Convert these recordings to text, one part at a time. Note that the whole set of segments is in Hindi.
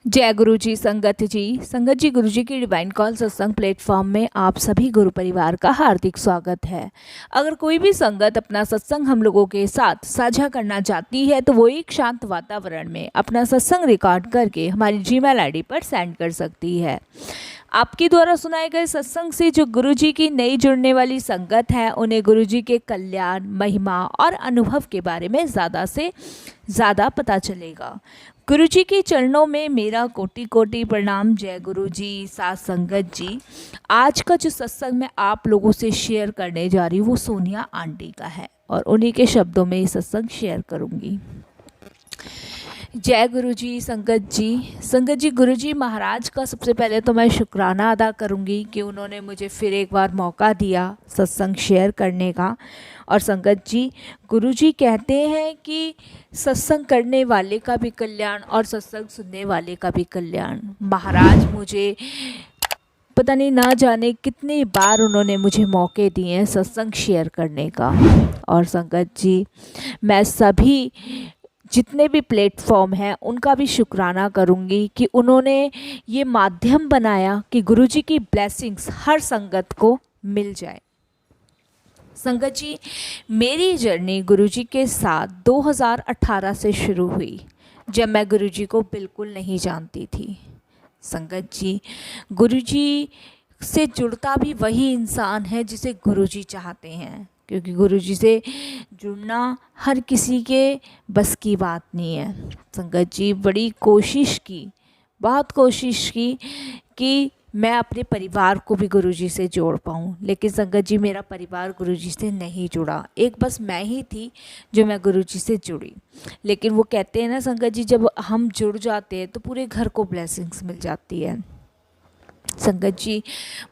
जय गुरु जी, संगत जी गुरु जी की डिवाइन कॉल सत्संग प्लेटफॉर्म में आप सभी गुरु परिवार का हार्दिक स्वागत है। अगर कोई भी संगत अपना सत्संग हम लोगों के साथ साझा करना चाहती है तो वो एक शांत वातावरण में अपना सत्संग रिकॉर्ड करके हमारी जीमेल आईडी पर सेंड कर सकती है। आपके द्वारा सुनाए गए सत्संग से जो गुरु जी की नई जुड़ने वाली संगत है उन्हें गुरु जी के कल्याण, महिमा और अनुभव के बारे में ज़्यादा से ज़्यादा पता चलेगा। गुरु जी के चरणों में मेरा कोटि कोटि प्रणाम। जय गुरु जी, साथ संगत जी। आज का जो सत्संग मैं आप लोगों से शेयर करने जा रही हूँ वो सोनिया आंटी का है और उन्हीं के शब्दों में ये सत्संग शेयर करूँगी। जय गुरु जी, संगत जी गुरु जी महाराज का सबसे पहले तो मैं शुक्राना अदा करूंगी कि उन्होंने मुझे फिर एक बार मौका दिया सत्संग शेयर करने का। और संगत जी, गुरु जी कहते हैं कि सत्संग करने वाले का भी कल्याण और सत्संग सुनने वाले का भी कल्याण। महाराज मुझे पता नहीं ना जाने कितनी बार उन्होंने मुझे मौके दिए हैं सत्संग शेयर करने का। और संगत जी, मैं सभी जितने भी प्लेटफॉर्म हैं उनका भी शुक्राना करूंगी कि उन्होंने ये माध्यम बनाया कि गुरुजी की ब्लेसिंग्स हर संगत को मिल जाए। संगत जी, मेरी जर्नी गुरुजी के साथ 2018 से शुरू हुई, जब मैं गुरुजी को बिल्कुल नहीं जानती थी। संगत जी, गुरुजी से जुड़ता भी वही इंसान है जिसे गुरुजी चाहते हैं, क्योंकि गुरुजी से जुड़ना हर किसी के बस की बात नहीं है। संगत जी, बड़ी कोशिश की, बहुत कोशिश की कि मैं अपने परिवार को भी गुरुजी से जोड़ पाऊँ, लेकिन संगत जी मेरा परिवार गुरुजी से नहीं जुड़ा। एक बस मैं ही थी जो मैं गुरुजी से जुड़ी। लेकिन वो कहते हैं ना संगत जी, जब हम जुड़ जाते हैं तो पूरे घर को ब्लेसिंग्स मिल जाती है। संगत जी,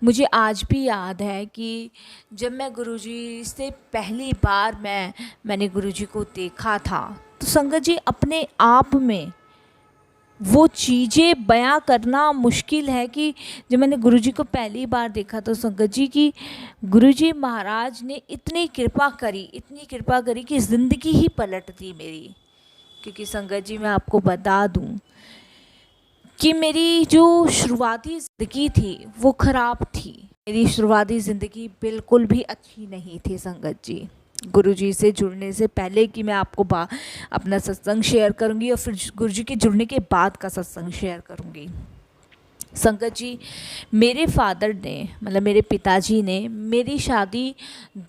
मुझे आज भी याद है कि जब मैं गुरुजी से पहली बार मैंने गुरुजी को देखा था, तो संगत जी अपने आप में वो चीज़ें बयां करना मुश्किल है कि जब मैंने गुरुजी को पहली बार देखा तो संगत जी की गुरुजी महाराज ने इतनी कृपा करी कि ज़िंदगी ही पलट दी मेरी। क्योंकि संगत जी मैं आपको बता दूं कि मेरी जो शुरुआती ज़िंदगी थी वो ख़राब थी। मेरी शुरुआती ज़िंदगी बिल्कुल भी अच्छी नहीं थी संगत जी। गुरुजी से जुड़ने से पहले कि मैं आपको अपना सत्संग शेयर करूंगी और फिर गुरुजी के जुड़ने के बाद का सत्संग शेयर करूंगी। संगत जी, मेरे फादर ने मतलब मेरे पिताजी ने मेरी शादी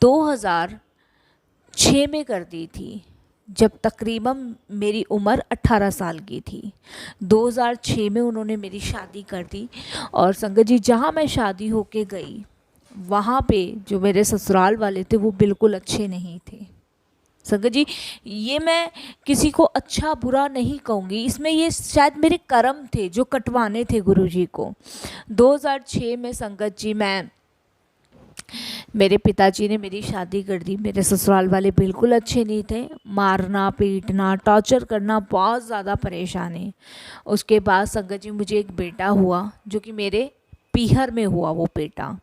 2006 में कर दी थी, जब तकरीबन मेरी उम्र 18 साल की थी। 2006 में उन्होंने मेरी शादी कर दी। और संगत जी, जहाँ मैं शादी होके गई वहाँ पे जो मेरे ससुराल वाले थे वो बिल्कुल अच्छे नहीं थे। संगत जी, ये मैं किसी को अच्छा बुरा नहीं कहूँगी, इसमें ये शायद मेरे कर्म थे जो कटवाने थे गुरुजी को। 2006 में संगत जी मेरे पिताजी ने मेरी शादी कर दी। मेरे ससुराल वाले बिल्कुल अच्छे नहीं थे, मारना पीटना टॉर्चर करना, बहुत ज़्यादा परेशानी। उसके बाद संगत जी मुझे एक बेटा हुआ जो कि मेरे पीहर में हुआ वो बेटा,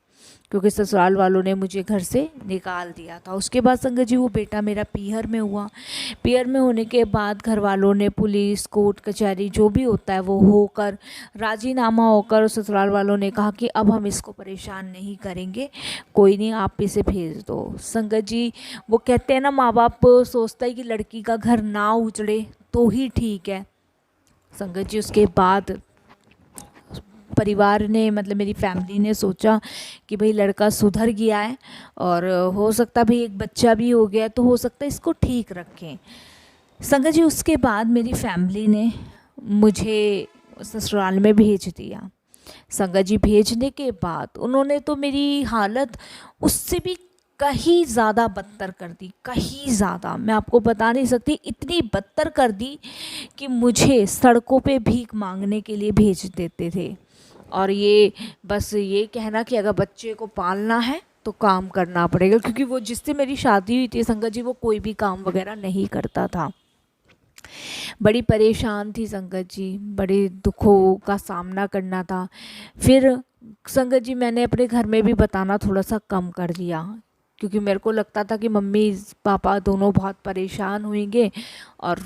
क्योंकि ससुराल वालों ने मुझे घर से निकाल दिया था। उसके बाद संगत जी वो बेटा मेरा पीहर में हुआ। पीहर में होने के बाद घर वालों ने पुलिस कोर्ट कचहरी जो भी होता है वो होकर राजीनामा होकर ससुराल वालों ने कहा कि अब हम इसको परेशान नहीं करेंगे, कोई नहीं आप इसे भेज दो। संगत जी, वो कहते हैं ना, माँ बाप सोचता है कि लड़की का घर ना उजड़े तो ही ठीक है। संगत जी, उसके बाद परिवार ने मतलब मेरी फैमिली ने सोचा कि भाई लड़का सुधर गया है और हो सकता भाई एक बच्चा भी हो गया तो हो सकता है इसको ठीक रखें। संगत जी, उसके बाद मेरी फैमिली ने मुझे ससुराल में भेज दिया। संगत जी, भेजने के बाद उन्होंने तो मेरी हालत उससे भी कहीं ज़्यादा बदतर कर दी, कहीं ज़्यादा। मैं आपको बता नहीं सकती, इतनी बदतर कर दी कि मुझे सड़कों पे भीख मांगने के लिए भेज देते थे। और ये बस ये कहना कि अगर बच्चे को पालना है तो काम करना पड़ेगा, क्योंकि वो जिससे मेरी शादी हुई थी संगत जी वो कोई भी काम वगैरह नहीं करता था। बड़ी परेशान थी संगत जी, बड़े दुखों का सामना करना था। फिर संगत जी मैंने अपने घर में भी बताना थोड़ा सा कम कर दिया, क्योंकि मेरे को लगता था कि मम्मी पापा दोनों बहुत परेशान होंगे और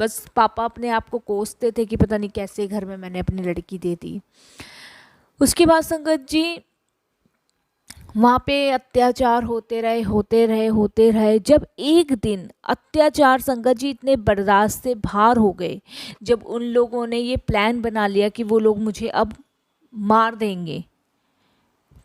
बस पापा अपने आप को कोसते थे कि पता नहीं कैसे घर में मैंने अपनी लड़की दे दी। उसके बाद संगत जी वहाँ पे अत्याचार होते रहे। जब एक दिन अत्याचार संगत जी इतने बर्दाश्त से बाहर हो गए, जब उन लोगों ने ये प्लान बना लिया कि वो लोग मुझे अब मार देंगे,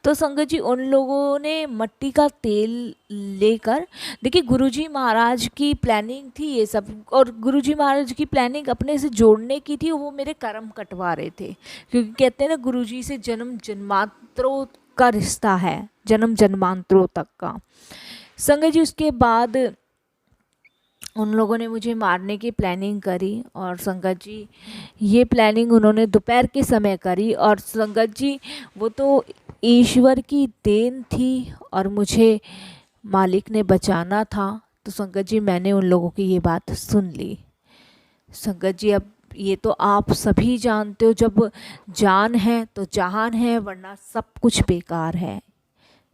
तो संगत जी उन लोगों ने मट्टी का तेल लेकर, देखिए गुरुजी महाराज की प्लानिंग थी ये सब, और गुरुजी महाराज की प्लानिंग अपने से जोड़ने की थी, वो मेरे कर्म कटवा रहे थे। क्योंकि कहते हैं ना, गुरुजी से जन्म जन्मांतरों का रिश्ता है, जन्म जन्मांतरों तक का। संगत जी उसके बाद उन लोगों ने मुझे मारने की प्लानिंग करी, और संगत जी ये प्लानिंग उन्होंने दोपहर के समय करी, और संगत जी वो तो ईश्वर की देन थी और मुझे मालिक ने बचाना था। तो संगत जी मैंने उन लोगों की ये बात सुन ली। संगत जी अब ये तो आप सभी जानते हो, जब जान है तो जहान है, वरना सब कुछ बेकार है,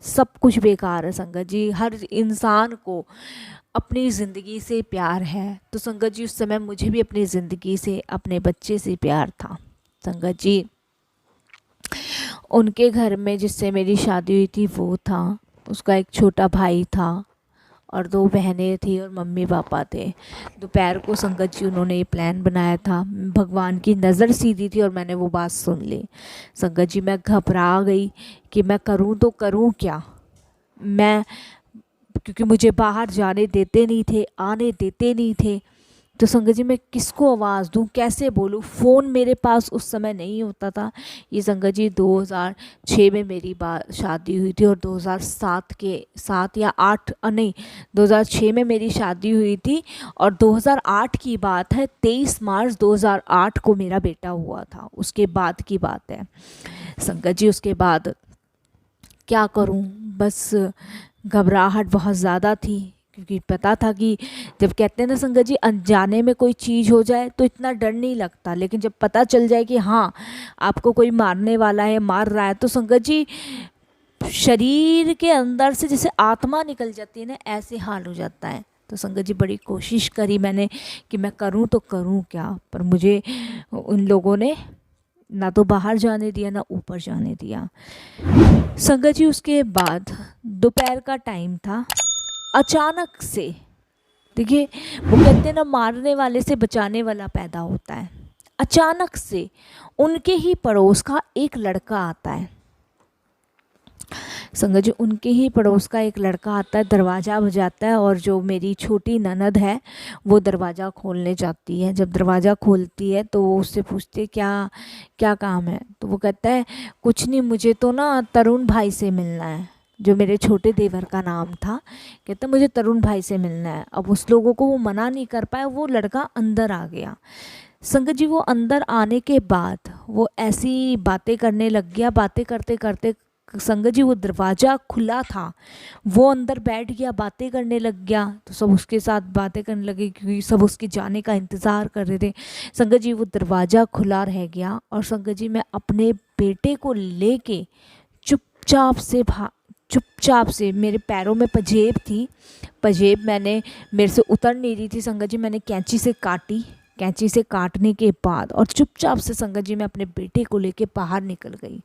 सब कुछ बेकार है। संगत जी हर इंसान को अपनी ज़िंदगी से प्यार है। तो संगत जी उस समय मुझे भी अपनी ज़िंदगी से, अपने बच्चे से प्यार था। संगत जी उनके घर में जिससे मेरी शादी हुई थी वो था, उसका एक छोटा भाई था और 2 बहनें थी और मम्मी पापा थे। दोपहर को संगत जी उन्होंने ये प्लान बनाया था, भगवान की नज़र सीधी थी और मैंने वो बात सुन ली। संगत जी मैं घबरा गई कि मैं करूं तो करूं क्या, मैं, क्योंकि मुझे बाहर जाने देते नहीं थे, आने देते नहीं थे। तो संगत जी मैं किसको आवाज़ दूं, कैसे बोलूं, फ़ोन मेरे पास उस समय नहीं होता था। ये संगत जी 2006 में मेरी शादी हुई थी, और 2007 के 7 या 8 नहीं 2006 में मेरी शादी हुई थी, और 2008 की बात है, 23 मार्च 2008 को मेरा बेटा हुआ था। उसके बाद की बात है संगत जी। उसके बाद क्या करूं, बस घबराहट बहुत ज़्यादा थी, क्योंकि पता था कि जब कहते हैं ना संगत जी, अनजाने में कोई चीज़ हो जाए तो इतना डर नहीं लगता, लेकिन जब पता चल जाए कि हाँ आपको कोई मारने वाला है, मार रहा है, तो संगत जी शरीर के अंदर से जैसे आत्मा निकल जाती है ना, ऐसे हाल हो जाता है। तो संगत जी बड़ी कोशिश करी मैंने कि मैं करूं तो करूं क्या, पर मुझे उन लोगों ने ना तो बाहर जाने दिया, ना ऊपर जाने दिया। संगत जी उसके बाद दोपहर का टाइम था, अचानक से, देखिए वो कहते हैं ना, मारने वाले से बचाने वाला पैदा होता है। अचानक से उनके ही पड़ोस का एक लड़का आता है। संगत जी उनके ही पड़ोस का एक लड़का आता है, दरवाज़ा बजाता है, और जो मेरी छोटी ननद है वो दरवाज़ा खोलने जाती है। जब दरवाज़ा खोलती है तो वो उससे पूछती है क्या क्या काम है। तो वो कहता है कुछ नहीं, मुझे तो ना तरुण भाई से मिलना है, जो मेरे छोटे देवर का नाम था। कहता मुझे तरुण भाई से मिलना है। अब उस लोगों को वो मना नहीं कर पाया, वो लड़का अंदर आ गया। संगत जी वो अंदर आने के बाद वो ऐसी बातें करने लग गया, बातें करते करते संगत जी वो दरवाज़ा खुला था, वो अंदर बैठ गया, बातें करने लग गया। तो सब उसके साथ बातें करने लगे, क्योंकि सब उसके जाने का इंतज़ार कर रहे थे। संगत जी वो दरवाज़ा खुला रह गया, और संगत जी मैं अपने बेटे को लेके चुपचाप से मेरे पैरों में पजेब थी, पजेब मेरे से उतर नहीं रही थी। संगत जी मैंने कैंची से काटी, कैंची से काटने के बाद और चुपचाप से संगत जी मैं अपने बेटे को लेके बाहर निकल गई।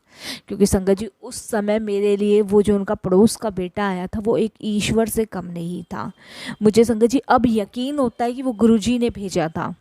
क्योंकि संगत जी उस समय मेरे लिए वो जो उनका पड़ोस का बेटा आया था वो एक ईश्वर से कम नहीं था। मुझे संगत जी अब यकीन होता है कि वो गुरुजी ने भेजा था।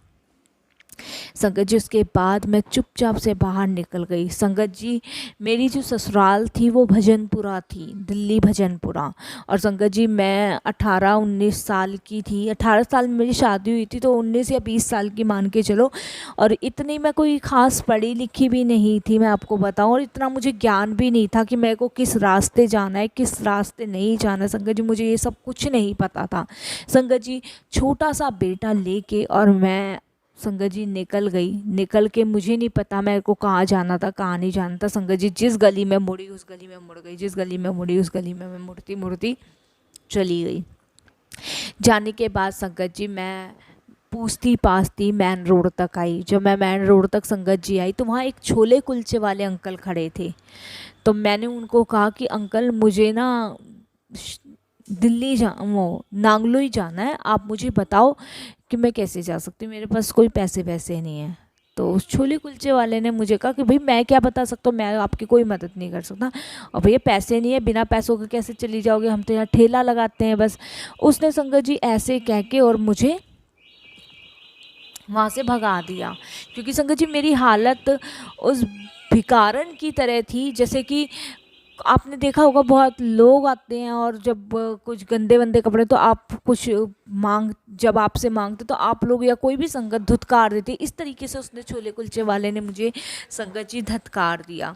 संगत जी उसके बाद मैं चुपचाप से बाहर निकल गई। संगत जी मेरी जो ससुराल थी वो भजनपुरा थी, दिल्ली भजनपुरा। और संगत जी मैं 18-19 साल की थी, 18 साल में मेरी शादी हुई थी, तो 19 या 20 साल की मान के चलो। और इतनी मैं कोई ख़ास पढ़ी लिखी भी नहीं थी, मैं आपको बताऊं, और इतना मुझे ज्ञान भी नहीं था कि मेरे को किस रास्ते जाना है, किस रास्ते नहीं जाना है। संगत जी मुझे ये सब कुछ नहीं पता था। संगत जी छोटा सा बेटा लेके और मैं संगत जी निकल गई। निकल के मुझे नहीं पता मेरे को कहाँ जाना था, कहाँ नहीं जाना था। संगत जी जिस गली में मुड़ी उस गली में मुड़ गई, जिस गली में मुड़ी उस गली में मैं मुड़ती मुड़ती चली गई। जाने के बाद संगत जी मैं पूछती पाछती मैन रोड तक आई। जब मैं मैन रोड तक संगत जी आई तो वहाँ एक छोले कुलचे वाले अंकल खड़े थे। तो मैंने उनको कहा कि अंकल मुझे ना दिल्ली वो नांगलोई जाना है, आप मुझे बताओ कि मैं कैसे जा सकती हूँ, मेरे पास कोई पैसे वैसे नहीं है। तो उस छोले कुलचे वाले ने मुझे कहा कि भाई मैं क्या बता सकता हूँ, मैं आपकी कोई मदद नहीं कर सकता, और भैया पैसे नहीं है, बिना पैसों के कैसे चली जाओगे, हम तो यहाँ ठेला लगाते हैं बस। उसने संगत जी ऐसे कह के और मुझे वहाँ से भगा दिया, क्योंकि संगत जी मेरी हालत उस भिखारन की तरह थी। जैसे कि आपने देखा होगा बहुत लोग आते हैं और जब कुछ गंदे वंदे कपड़े, तो आप कुछ जब आपसे मांगते तो आप लोग या कोई भी संगत धुतकार देते, इस तरीके से उसने छोले कुलचे वाले ने मुझे संगत जी धुतकार दिया।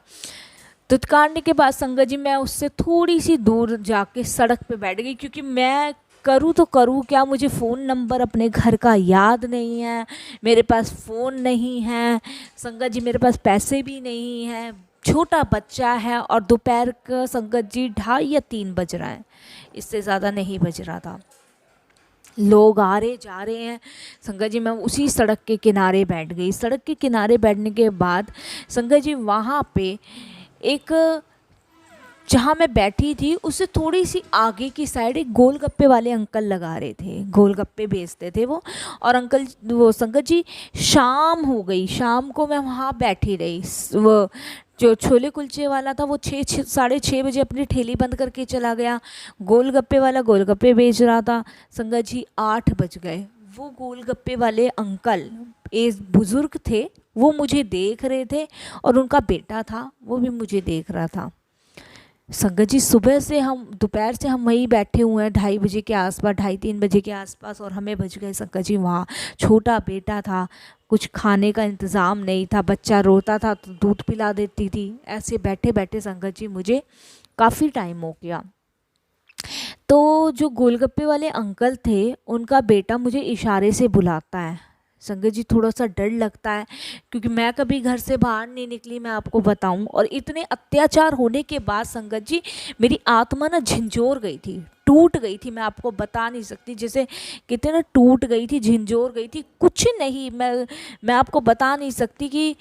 धुतकारने के बाद संगत जी मैं उससे थोड़ी सी दूर जाके सड़क पे बैठ गई, क्योंकि मैं करूँ तो करूँ क्या, मुझे फ़ोन नंबर अपने घर का याद नहीं है, मेरे पास फ़ोन नहीं है संगत जी, मेरे पास पैसे भी नहीं हैं, छोटा बच्चा है, और दोपहर का संगत जी 2:30 या 3 बज रहा है, इससे ज़्यादा नहीं बज रहा था। लोग आ रहे जा रहे हैं संगत जी, मैं उसी सड़क के किनारे बैठ गई। सड़क के किनारे बैठने के बाद संगत जी वहाँ पे एक, जहाँ मैं बैठी थी उससे थोड़ी सी आगे की साइड एक गोलगप्पे वाले अंकल लगा रहे थे, गोलगप्पे बेचते थे वो। और अंकल वो संगत जी शाम हो गई, शाम को मैं वहाँ बैठी रही। वो जो छोले कुलचे वाला था वो 6-6:30 बजे अपनी ठेली बंद करके चला गया। गोलगप्पे वाला गोलगप्पे बेच रहा था। संगत जी 8 बज गए। वो गोलगप्पे वाले अंकल एक बुज़ुर्ग थे, वो मुझे देख रहे थे, और उनका बेटा था वो भी मुझे देख रहा था। संगत जी सुबह से हम, दोपहर से हम वहीं बैठे हुए हैं 2:30 बजे के आसपास, 2:30-3 बजे के आसपास, और हमें बज गए संगत जी वहाँ। छोटा बेटा था, कुछ खाने का इंतज़ाम नहीं था, बच्चा रोता था तो दूध पिला देती थी। ऐसे बैठे बैठे संगत जी मुझे काफ़ी टाइम हो गया। तो जो गोलगप्पे वाले अंकल थे उनका बेटा मुझे इशारे से बुलाता है। संगत जी थोड़ा सा डर लगता है, क्योंकि मैं कभी घर से बाहर नहीं निकली, मैं आपको बताऊं, और इतने अत्याचार होने के बाद संगत जी मेरी आत्मा ना झिंझोर गई थी, टूट गई थी, मैं आपको बता नहीं सकती, जैसे कहते ना टूट गई थी, झिंझोर गई थी, कुछ नहीं, मैं आपको बता नहीं सकती कि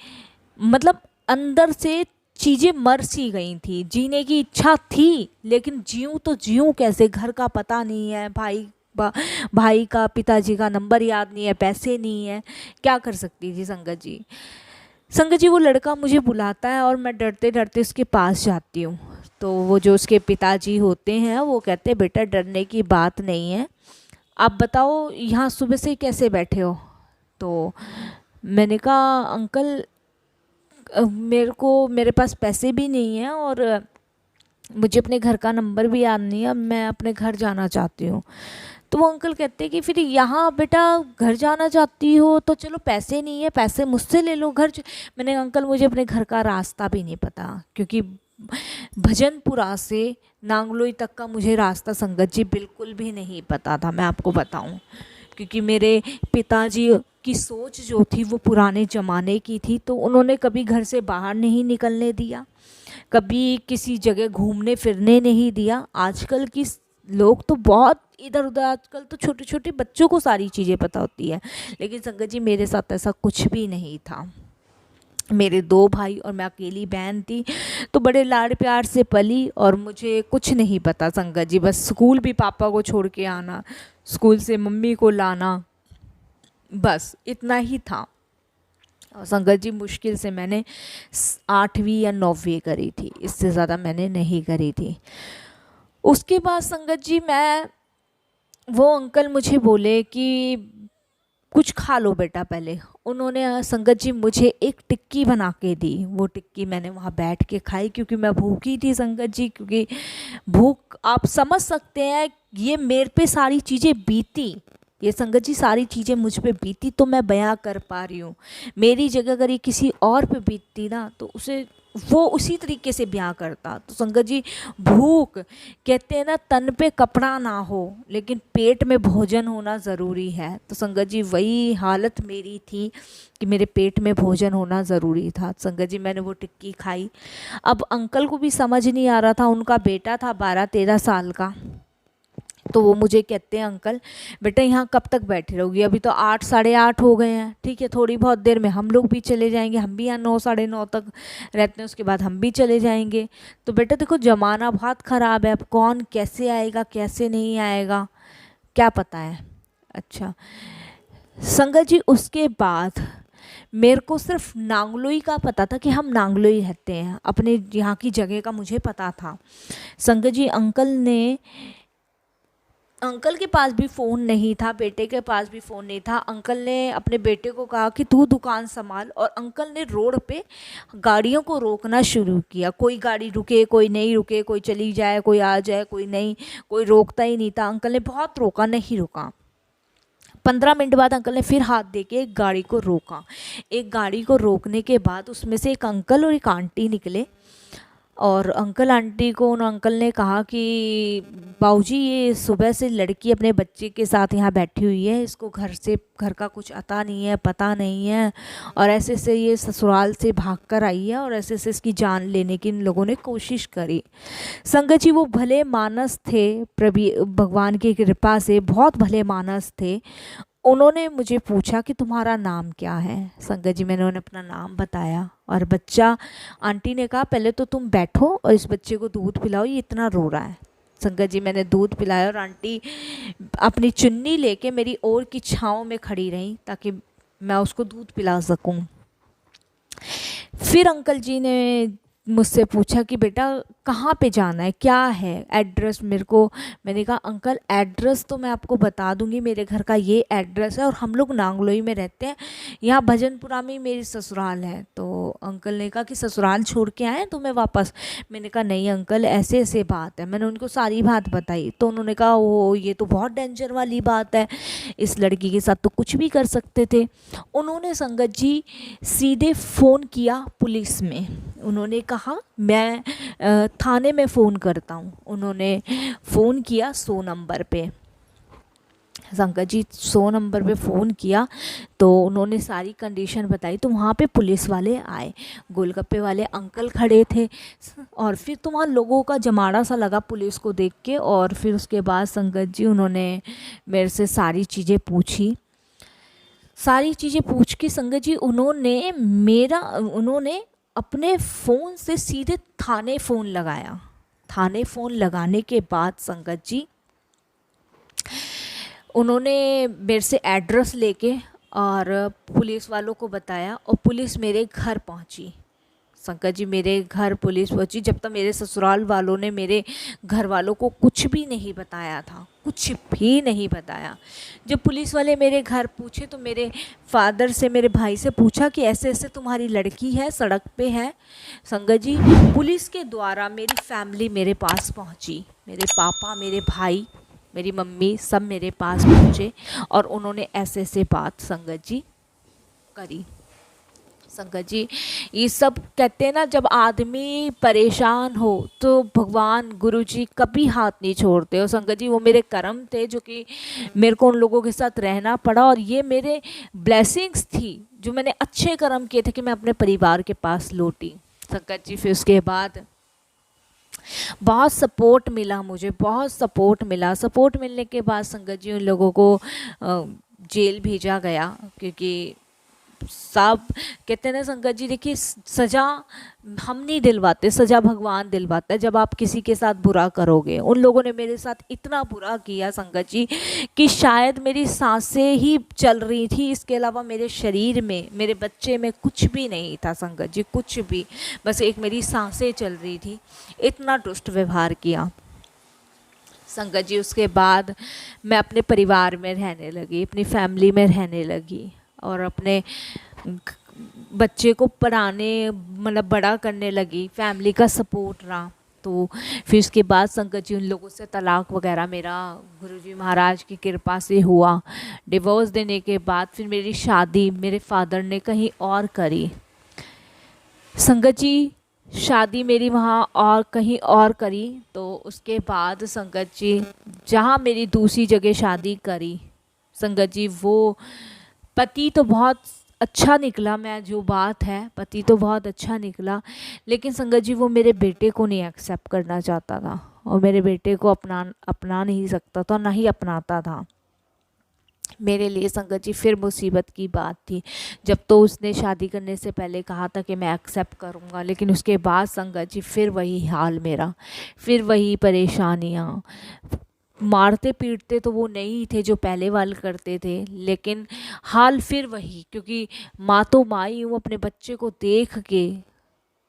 मतलब अंदर से चीज़ें मर सी गई थी। जीने की इच्छा थी, लेकिन जीऊँ तो जीऊँ कैसे, घर का पता नहीं है, भाई का, पिताजी का नंबर याद नहीं है, पैसे नहीं है, क्या कर सकती थी संगत जी। संगत जी वो लड़का मुझे बुलाता है और मैं डरते डरते उसके पास जाती हूँ। तो वो जो उसके पिताजी होते हैं वो कहते हैं बेटा डरने की बात नहीं है, आप बताओ यहाँ सुबह से कैसे बैठे हो। तो मैंने कहा अंकल मेरे पास पैसे भी नहीं है, और मुझे अपने घर का नंबर भी याद नहीं है, मैं अपने घर जाना चाहती हूँ। तो वो अंकल कहते हैं कि फिर यहाँ बेटा घर जाना चाहती हो तो चलो, पैसे नहीं है, पैसे मुझसे ले लो, मैंने कहा अंकल मुझे अपने घर का रास्ता भी नहीं पता, क्योंकि भजनपुरा से नांगलोई तक का मुझे रास्ता संगत जी बिल्कुल भी नहीं पता था, मैं आपको बताऊं, क्योंकि मेरे पिताजी की सोच जो थी वो पुराने ज़माने की थी, तो उन्होंने कभी घर से बाहर नहीं निकलने दिया, कभी किसी जगह घूमने फिरने नहीं दिया। आजकल की लोग तो बहुत इधर उधर, आजकल तो छोटे छोटे बच्चों को सारी चीज़ें पता होती है, लेकिन संगत जी मेरे साथ ऐसा कुछ भी नहीं था। मेरे 2 भाई और मैं अकेली बहन थी, तो बड़े लाड़ प्यार से पली, और मुझे कुछ नहीं पता संगत जी, बस स्कूल भी पापा को छोड़ के आना, स्कूल से मम्मी को लाना, बस इतना ही था। और संगत जी मुश्किल से मैंने 8वीं या 9वीं करी थी, इससे ज़्यादा मैंने नहीं करी थी। उसके बाद संगत जी वो अंकल मुझे बोले कि कुछ खा लो बेटा पहले। उन्होंने संगत जी मुझे एक टिक्की बना के दी, वो टिक्की मैंने वहाँ बैठ के खाई, क्योंकि मैं भूखी थी संगत जी, क्योंकि भूख आप समझ सकते हैं, ये मेरे पे सारी चीज़ें बीती, ये संगत जी सारी चीज़ें मुझ पे बीती तो मैं बयां कर पा रही हूँ। मेरी जगह अगर ये किसी और पे बीतती ना तो वो उसी तरीके से बयां करता। तो संगत जी भूख, कहते हैं ना तन पे कपड़ा ना हो लेकिन पेट में भोजन होना ज़रूरी है, तो संगत जी वही हालत मेरी थी कि मेरे पेट में भोजन होना ज़रूरी था। संगत जी मैंने वो टिक्की खाई। अब अंकल को भी समझ नहीं आ रहा था, उनका बेटा था 12-13 साल का, तो वो मुझे कहते हैं अंकल बेटा यहाँ कब तक बैठे रहोगी, अभी तो 8 साढ़े 8 हो गए हैं, ठीक है थोड़ी बहुत देर में हम लोग भी चले जाएंगे, हम भी यहाँ 9 साढ़े 9 तक रहते हैं, उसके बाद हम भी चले जाएंगे। तो बेटा देखो ज़माना बहुत ख़राब है, अब कौन कैसे आएगा कैसे नहीं आएगा क्या पता है। अच्छा संगत जी उसके बाद मेरे को सिर्फ नांगलोई का पता था कि हम नांगलोई रहते हैं, अपने यहाँ की जगह का मुझे पता था। संगत जी अंकल के पास भी फ़ोन नहीं था, बेटे के पास भी फ़ोन नहीं था। अंकल ने अपने बेटे को कहा कि तू दुकान संभाल, और अंकल ने रोड पे गाड़ियों को रोकना शुरू किया। कोई गाड़ी रुके कोई नहीं रुके, कोई चली जाए कोई आ जाए कोई नहीं, कोई रोकता ही नहीं था। अंकल ने बहुत रोका, नहीं रुका। 15 मिनट बाद अंकल ने फिर हाथ दे के एक गाड़ी को रोका। एक गाड़ी को रोकने के बाद उसमें से एक अंकल और एक आंटी निकले, और अंकल आंटी को उन अंकल ने कहा कि बाबूजी ये सुबह से लड़की अपने बच्चे के साथ यहाँ बैठी हुई है, इसको घर का कुछ अता नहीं है पता नहीं है, और ऐसे से ये ससुराल से भाग कर आई है, और ऐसे से इसकी जान लेने की इन लोगों ने कोशिश करी। संगत जी वो भले मानस थे, भगवान की कृपा से बहुत भले मानस थे। उन्होंने मुझे पूछा कि तुम्हारा नाम क्या है। संगत जी मैंने उन्हें अपना नाम बताया, और बच्चा आंटी ने कहा पहले तो तुम बैठो और इस बच्चे को दूध पिलाओ, ये इतना रो रहा है। संगत जी मैंने दूध पिलाया, और आंटी अपनी चुन्नी लेके मेरी ओर की छाँव में खड़ी रही ताकि मैं उसको दूध पिला सकूं। फिर अंकल जी ने मुझसे पूछा कि बेटा कहाँ पे जाना है, क्या है एड्रेस मेरे को। मैंने कहा अंकल एड्रेस तो मैं आपको बता दूंगी, मेरे घर का ये एड्रेस है, और हम लोग नांगलोई में रहते हैं, यहाँ भजनपुरा में मेरी ससुराल है। तो अंकल ने कहा कि ससुराल छोड़ के आए तुम्हें वापस। मैंने कहा नहीं अंकल ऐसे ऐसे बात है, मैंने उनको सारी बात बताई। तो उन्होंने कहा ओ ये तो बहुत डेंजर वाली बात है, इस लड़की के साथ तो कुछ भी कर सकते थे। उन्होंने संगत जी सीधे फ़ोन किया पुलिस में। उन्होंने कहा मैं थाने में फ़ोन करता हूँ। उन्होंने फ़ोन किया 100 नंबर पे। संगत जी 100 नंबर पे फ़ोन किया तो उन्होंने सारी कंडीशन बताई। तो वहाँ पे पुलिस वाले आए, गोलगप्पे वाले अंकल खड़े थे, और फिर तो वहाँ लोगों का जमाड़ा सा लगा पुलिस को देख के। और फिर उसके बाद संगत जी उन्होंने मेरे से सारी चीज़ें पूछी। सारी चीज़ें पूछ के संगत जी उन्होंने अपने फ़ोन से सीधे थाने फ़ोन लगाया। थाने फ़ोन लगाने के बाद संगत जी उन्होंने मेरे से एड्रेस लेके और पुलिस वालों को बताया, और पुलिस मेरे घर पहुंची। संगत जी मेरे घर पुलिस पहुंची, जब तक मेरे ससुराल वालों ने मेरे घर वालों को कुछ भी नहीं बताया था, कुछ भी नहीं बताया। जब पुलिस वाले मेरे घर पूछे तो मेरे फादर से, मेरे भाई से पूछा कि ऐसे ऐसे तुम्हारी लड़की है सड़क पे है। संगत जी पुलिस के द्वारा मेरी फैमिली मेरे पास पहुंची, मेरे पापा, मेरे भाई, मेरी मम्मी सब मेरे पास पहुँचे, और उन्होंने ऐसे ऐसे बात संगत जी करी। संगत जी ये सब कहते हैं ना, जब आदमी परेशान हो तो भगवान गुरु जी कभी हाथ नहीं छोड़ते। और संगत जी वो मेरे कर्म थे जो कि मेरे को उन लोगों के साथ रहना पड़ा, और ये मेरे ब्लेसिंग्स थी जो मैंने अच्छे कर्म किए थे कि मैं अपने परिवार के पास लौटी। संगत जी फिर उसके बाद बहुत सपोर्ट मिला, मुझे बहुत सपोर्ट मिला। सपोर्ट मिलने के बाद संगत जी उन लोगों को जेल भेजा गया, क्योंकि सब कहते हैं ना संगत जी देखिए सज़ा हम नहीं दिलवाते, सज़ा भगवान दिलवाता है जब आप किसी के साथ बुरा करोगे। उन लोगों ने मेरे साथ इतना बुरा किया संगत जी कि शायद मेरी सांसें ही चल रही थी, इसके अलावा मेरे शरीर में, मेरे बच्चे में कुछ भी नहीं था संगत जी, कुछ भी, बस एक मेरी सांसें चल रही थी। इतना दुष्ट व्यवहार किया संगत जी। उसके बाद मैं अपने परिवार में रहने लगी, अपनी फैमिली में रहने लगी, और अपने बच्चे को पढ़ाने मतलब बड़ा करने लगी। फैमिली का सपोर्ट रहा। तो फिर उसके बाद संगत जी उन लोगों से तलाक वगैरह मेरा गुरुजी महाराज की कृपा से हुआ। डिवोर्स देने के बाद फिर मेरी शादी मेरे फादर ने कहीं और करी। संगत जी शादी मेरी वहाँ और कहीं और करी। तो उसके बाद संगत जी जहाँ मेरी दूसरी जगह शादी करी संगत जी, वो पति तो बहुत अच्छा निकला, मैं जो बात है पति तो बहुत अच्छा निकला, लेकिन संगत जी वो मेरे बेटे को नहीं एक्सेप्ट करना चाहता था और मेरे बेटे को अपना नहीं सकता था, ना ही अपनाता था। मेरे लिए संगत जी फिर मुसीबत की बात थी। जब तो उसने शादी करने से पहले कहा था कि मैं एक्सेप्ट करूँगा, लेकिन उसके बाद संगत जी फिर वही हाल मेरा, फिर वही परेशानियाँ। मारते पीटते तो वो नहीं थे जो पहले वाले करते थे, लेकिन हाल फिर वही, क्योंकि माँ तो माँ ही हूँ। अपने बच्चे को देख के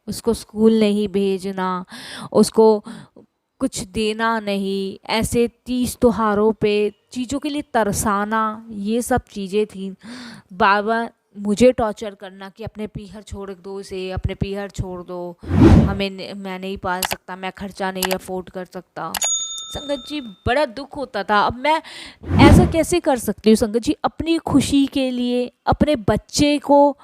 उसको स्कूल नहीं भेजना, उसको कुछ देना नहीं, ऐसे तीज त्योहारों पे चीज़ों के लिए तरसाना, ये सब चीज़ें थी। बाबा मुझे टॉर्चर करना कि अपने पीहर छोड़ दो इसे, अपने पीहर छोड़ दो, मैं नहीं पाल सकता, मैं खर्चा नहीं अफोर्ड कर सकता। संगत जी बड़ा दुख होता था। अब मैं ऐसा कैसे कर सकती हूँ संगत जी, अपनी खुशी के लिए अपने बच्चे को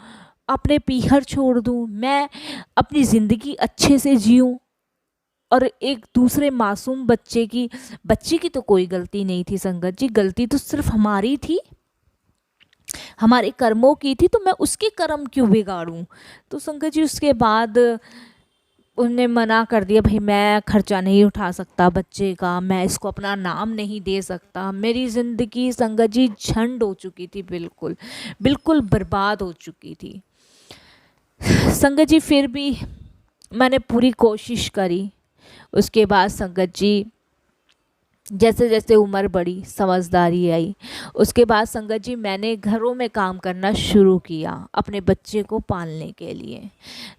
अपने पीहर छोड़ दूँ, मैं अपनी ज़िंदगी अच्छे से जीऊँ और एक दूसरे मासूम बच्चे की तो कोई गलती नहीं थी संगत जी, गलती तो सिर्फ हमारी थी, हमारे कर्मों की थी, तो मैं उसके कर्म क्यों बिगाड़ूं। तो संगत जी उसके बाद उन्होंने मना कर दिया, भाई मैं खर्चा नहीं उठा सकता बच्चे का, मैं इसको अपना नाम नहीं दे सकता। मेरी ज़िंदगी संगत जी झंड हो चुकी थी, बिल्कुल बिल्कुल बर्बाद हो चुकी थी संगत जी। फिर भी मैंने पूरी कोशिश करी। उसके बाद संगत जी जैसे जैसे उम्र बढ़ी, समझदारी आई, उसके बाद संगत जी मैंने घरों में काम करना शुरू किया अपने बच्चे को पालने के लिए।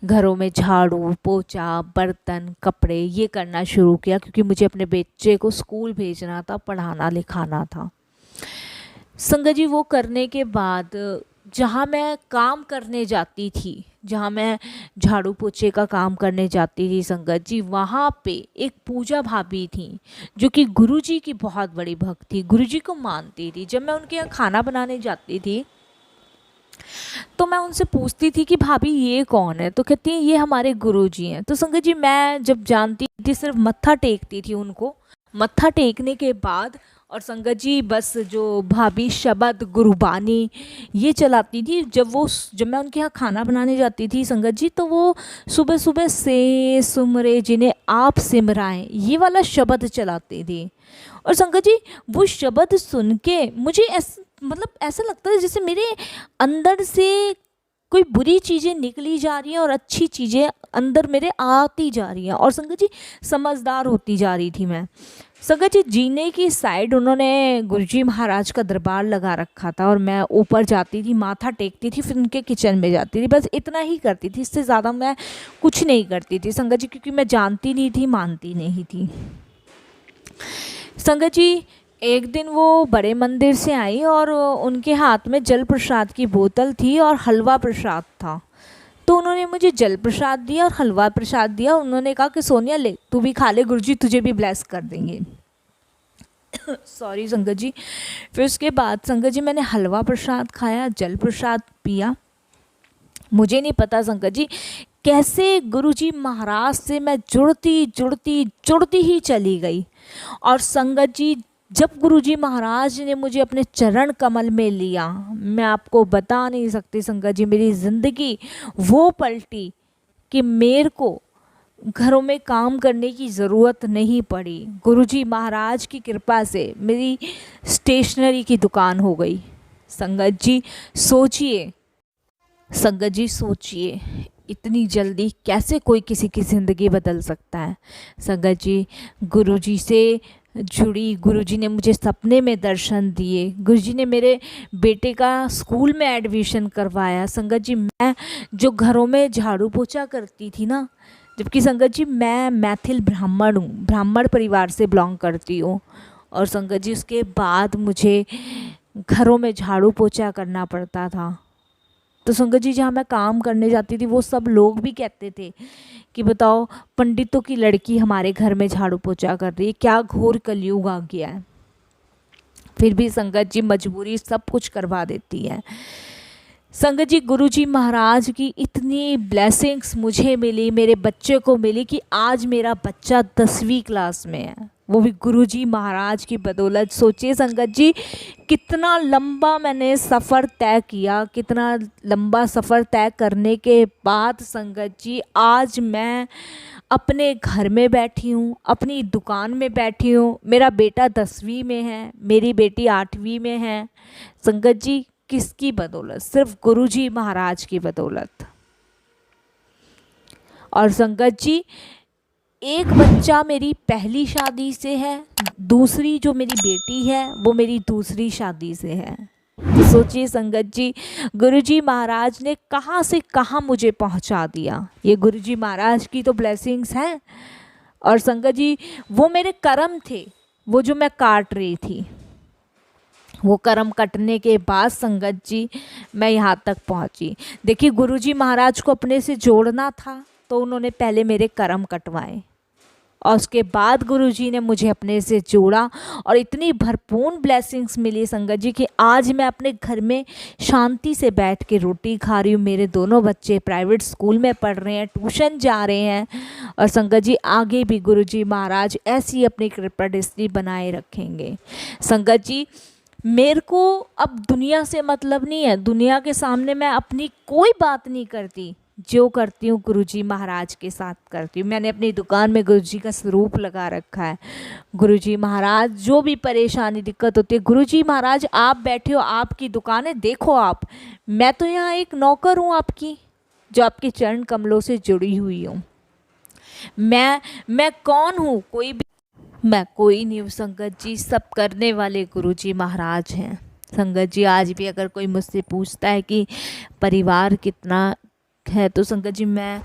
घरों में झाड़ू पोछा बर्तन कपड़े ये करना शुरू किया, क्योंकि मुझे अपने बच्चे को स्कूल भेजना था, पढ़ाना लिखाना था संगत जी। वो करने के बाद जहाँ मैं काम करने जाती थी, जहाँ मैं झाड़ू पोछे का काम करने जाती थी संगत जी, वहाँ पे एक पूजा भाभी थी जो कि गुरुजी की बहुत बड़ी भक्त थी, गुरुजी को मानती थी। जब मैं उनके यहाँ खाना बनाने जाती थी तो मैं उनसे पूछती थी कि भाभी ये कौन है, तो कहती है ये हमारे गुरुजी हैं। तो संगत जी मैं जब जानती थी सिर्फ मत्था टेकती थी उनको, मत्था टेकने के बाद और संगत जी बस जो भाभी शब्द गुरुबानी ये चलाती थी। जब मैं उनके यहाँ खाना बनाने जाती थी संगत जी, तो वो सुबह सुबह से सुमरे जिन्हें आप सिमराएं ये वाला शब्द चलाती थी। और संगत जी वो शब्द सुन के मुझे ऐसा लगता है जैसे मेरे अंदर से कोई बुरी चीज़ें निकली जा रही हैं और अच्छी चीज़ें अंदर मेरे आती जा रही हैं। और संगत जी समझदार होती जा रही थी मैं संगत जी। जीने की साइड उन्होंने गुरुजी महाराज का दरबार लगा रखा था और मैं ऊपर जाती थी, माथा टेकती थी, फिर उनके किचन में जाती थी, बस इतना ही करती थी, इससे ज़्यादा मैं कुछ नहीं करती थी संगत जी, क्योंकि मैं जानती नहीं थी, मानती नहीं थी संगत जी। एक दिन वो बड़े मंदिर से आई और उनके हाथ में जल प्रसाद की बोतल थी और हलवा प्रसाद था। तो उन्होंने मुझे जल प्रसाद दिया और हलवा प्रसाद दिया। उन्होंने कहा कि सोनिया ले तू भी खा ले, गुरुजी तुझे भी ब्लेस कर देंगे सॉरी संगत जी। फिर उसके बाद संगत जी मैंने हलवा प्रसाद खाया, जल प्रसाद पिया। मुझे नहीं पता संगत जी कैसे गुरुजी महाराज से मैं जुड़ती ही चली गई। और संगत जी जब गुरुजी महाराज ने मुझे अपने चरण कमल में लिया, मैं आपको बता नहीं सकती संगत जी, मेरी ज़िंदगी वो पलटी कि मेरे को घरों में काम करने की ज़रूरत नहीं पड़ी। गुरुजी महाराज की कृपा से मेरी स्टेशनरी की दुकान हो गई संगत जी। सोचिए संगत जी, सोचिए इतनी जल्दी कैसे कोई किसी की ज़िंदगी बदल सकता है संगत जी। गुरुजी से जुड़ी, गुरुजी ने मुझे सपने में दर्शन दिए, गुरुजी ने मेरे बेटे का स्कूल में एडमिशन करवाया संगत जी। मैं जो घरों में झाड़ू पोछा करती थी ना, जबकि संगत जी मैं मैथिल ब्राह्मण हूँ, ब्राह्मण परिवार से बिलोंग करती हूँ, और संगत जी उसके बाद मुझे घरों में झाड़ू पोछा करना पड़ता था। तो संगत जी जहाँ मैं काम करने जाती थी वो सब लोग भी कहते थे कि बताओ पंडितों की लड़की हमारे घर में झाड़ू पोछा कर रही है, क्या घोर कलयुग आ गया है। फिर भी संगत जी मजबूरी सब कुछ करवा देती है संगत जी। गुरुजी महाराज की इतनी ब्लेसिंग्स मुझे मिली, मेरे बच्चे को मिली कि आज मेरा बच्चा 10वीं क्लास में है वो भी गुरुजी महाराज की बदौलत। सोचिए संगत जी, कितना लंबा मैंने सफ़र तय किया, कितना लंबा सफ़र तय करने के बाद संगत जी आज मैं अपने घर में बैठी हूँ, अपनी दुकान में बैठी हूँ। मेरा बेटा 10वीं में है, मेरी बेटी 8वीं में है। संगत जी किसकी बदौलत? सिर्फ गुरुजी महाराज की बदौलत। और संगत जी एक बच्चा मेरी पहली शादी से है, दूसरी जो मेरी बेटी है वो मेरी दूसरी शादी से है। तो सोचिए संगत जी, गुरुजी महाराज ने कहाँ से कहाँ मुझे पहुँचा दिया। ये गुरुजी महाराज की तो ब्लेसिंग्स हैं। और संगत जी वो मेरे कर्म थे, वो जो मैं काट रही थी, वो कर्म कटने के बाद संगत जी मैं यहाँ तक पहुँची। देखिए गुरुजी महाराज को अपने से जोड़ना था तो उन्होंने पहले मेरे कर्म कटवाए और उसके बाद गुरुजी ने मुझे अपने से जोड़ा और इतनी भरपूर ब्लेसिंग्स मिली संगत जी कि आज मैं अपने घर में शांति से बैठ के रोटी खा रही हूँ। मेरे दोनों बच्चे प्राइवेट स्कूल में पढ़ रहे हैं, ट्यूशन जा रहे हैं। और संगत जी आगे भी गुरुजी महाराज ऐसी अपनी कृपा दृष्टि बनाए रखेंगे। संगत जी मेरे को अब दुनिया से मतलब नहीं है, दुनिया के सामने मैं अपनी कोई बात नहीं करती, जो करती हूँ गुरुजी महाराज के साथ करती हूँ। मैंने अपनी दुकान में गुरुजी का स्वरूप लगा रखा है। गुरुजी महाराज जो भी परेशानी दिक्कत होती है, गुरुजी महाराज आप बैठे हो, आपकी दुकान है, देखो आप, मैं तो यहाँ एक नौकर हूँ आपकी, जो आपके चरण कमलों से जुड़ी हुई हूँ। मैं कौन हूँ? मैं कोई नहीं हूँ संगत जी, सब करने वाले गुरुजी महाराज हैं। संगत जी आज भी अगर कोई मुझसे पूछता है कि परिवार कितना है, तो संगत जी मैं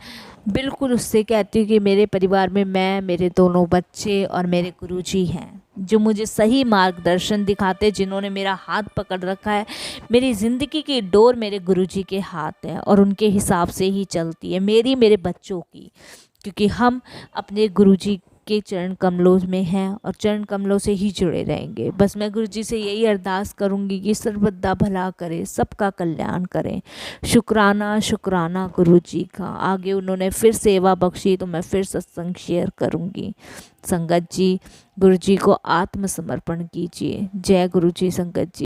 बिल्कुल उससे कहती हूँ कि मेरे परिवार में मैं, मेरे दोनों बच्चे और मेरे गुरुजी हैं, जो मुझे सही मार्गदर्शन दिखाते, जिन्होंने मेरा हाथ पकड़ रखा है। मेरी ज़िंदगी की डोर मेरे गुरुजी के हाथ है और उनके हिसाब से ही चलती है, मेरी, मेरे बच्चों की, क्योंकि हम अपने गुरुजी के चरण कमलों में हैं और चरण कमलों से ही जुड़े रहेंगे। बस मैं गुरुजी से यही अरदास करूंगी कि सर्वदा भला करे, सबका कल्याण करें। शुक्राना शुक्राना गुरुजी का। आगे उन्होंने फिर सेवा बख्शी तो मैं फिर सत्संग शेयर करूंगी। संगत जी गुरुजी को आत्मसमर्पण कीजिए। जय गुरुजी संगत जी।